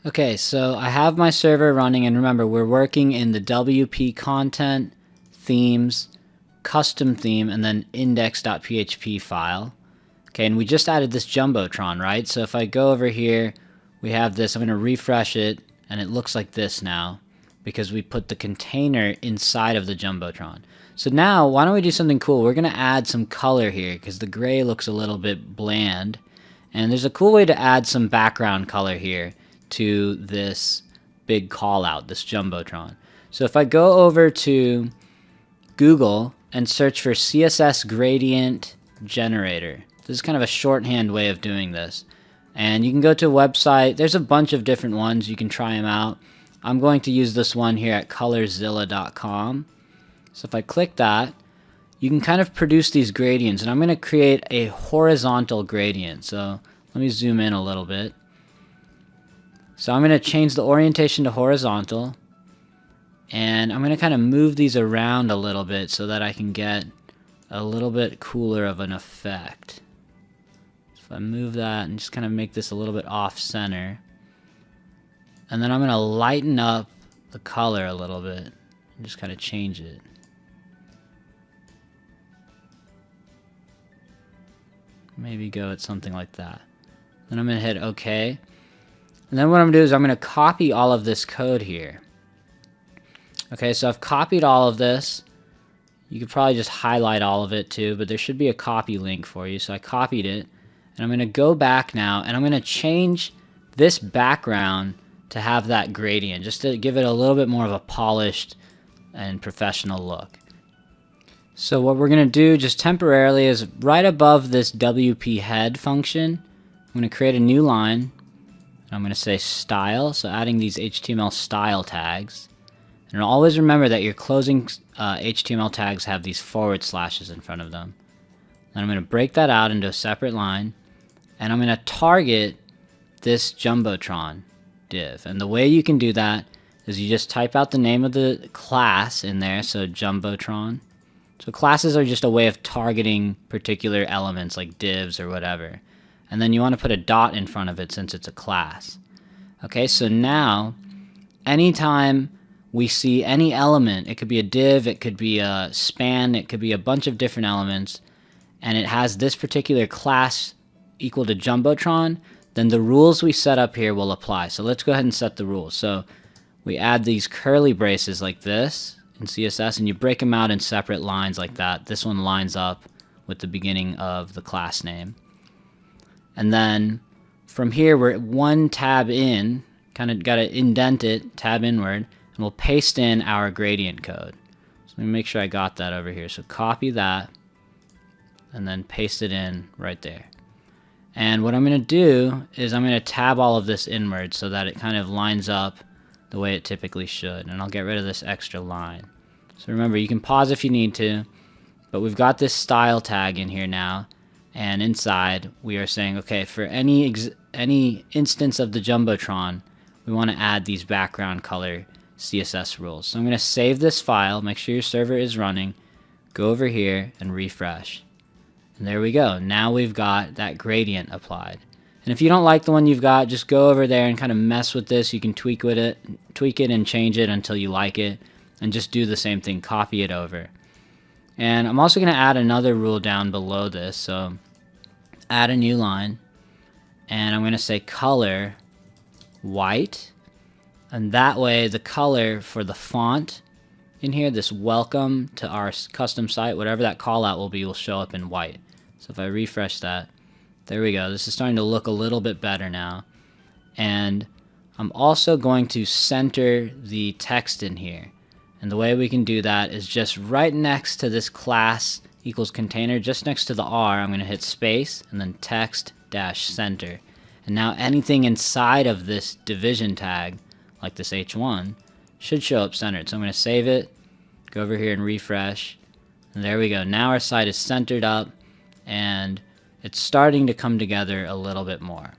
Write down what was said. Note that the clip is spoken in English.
Okay, so I have my server running, and remember, we're working in the WP content, themes, custom theme, and then index.php file. Okay, and we just added this Jumbotron, right? So if I go over here, we have this. I'm going to refresh it, and it looks like this now because we put the container inside of the Jumbotron. So now, why don't we do something cool? We're going to add some color here because the gray looks a little bit bland. And there's a cool way to add some background color here to this big call out, this Jumbotron. So if I go over to Google and search for CSS gradient generator, this is kind of a shorthand way of doing this. And you can go to a website. There's a bunch of different ones. You can try them out. I'm going to use this one here at colorzilla.com. So if I click that, you can kind of produce these gradients. And I'm going to create a horizontal gradient. So let me zoom in a little bit. So I'm going to change the orientation to horizontal, and I'm going to kind of move these around a little bit so that I can get a little bit cooler of an effect. So if I move that and just kind of make this a little bit off center, and then I'm going to lighten up the color a little bit and just kind of change it. Maybe go at something like that. Then I'm going to hit OK. And then what I'm going to do is I'm going to copy all of this code here. Okay, so I've copied all of this. You could probably just highlight all of it too, but there should be a copy link for you. So I copied it, and I'm going to go back now, and I'm going to change this background to have that gradient, just to give it a little bit more of a polished and professional look. So what we're going to do just temporarily is right above this WP head function, I'm going to create a new line. I'm going to say style, so adding these HTML style tags. And always remember that your closing HTML tags have these forward slashes in front of them. Then I'm going to break that out into a separate line, and I'm going to target this Jumbotron div. And the way you can do that is you just type out the name of the class in there, so Jumbotron. So classes are just a way of targeting particular elements like divs or whatever. And then you want to put a dot in front of it since it's a class. Okay, so now anytime we see any element, it could be a div, it could be a span, it could be a bunch of different elements, and it has this particular class equal to Jumbotron, then the rules we set up here will apply. So let's go ahead and set the rules. So we add these curly braces like this in CSS, and you break them out in separate lines like that. This one lines up with the beginning of the class name. And then from here, we're one tab in, kind of got to indent it, tab inward, and we'll paste in our gradient code. So let me make sure I got that over here. So copy that, and then paste it in right there. And what I'm going to do is I'm going to tab all of this inward so that it kind of lines up the way it typically should. And I'll get rid of this extra line. So remember, you can pause if you need to, but we've got this style tag in here now. And inside, we are saying, okay, for any instance of the Jumbotron, we want to add these background color CSS rules. So I'm going to save this file, make sure your server is running, go over here and refresh. And there we go. Now we've got that gradient applied. And if you don't like the one you've got, just go over there and kind of mess with this. You can tweak it and change it until you like it. And just do the same thing, copy it over. And I'm also going to add another rule down below this. So add a new line, and I'm going to say color white, and that way the color for the font in here, this welcome to our custom site, whatever that call out will be, will show up in white. So if I refresh that, there we go. This is starting to look a little bit better now. And I'm also going to center the text in here. And the way we can do that is just right next to this class equals container, just next to the R, I'm going to hit space and then text dash center. And now anything inside of this division tag, like this H1, should show up centered. So I'm going to save it, go over here and refresh. And there we go. Now our site is centered up and it's starting to come together a little bit more.